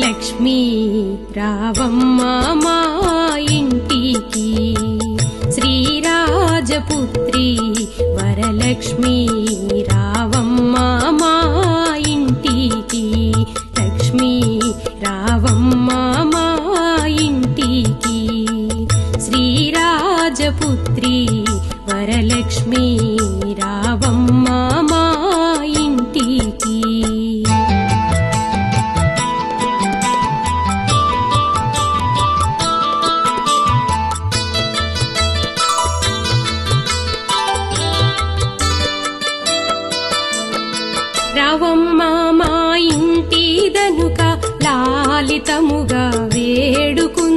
లక్ష్మీ రావమ్మ మా ఇంటికి శ్రీరాజపుత్రి వరలక్ష్మీ రావమ్మ మా ఇంటికి లక్ష్మీ రావమ్మ మా ఇంటికి శ్రీరాజపుత్రి వరలక్ష్మీ రావమ్మ మా ఇంటికి రావమ్మ మా ఇంటి దనుక లాలితముగా వేడుకు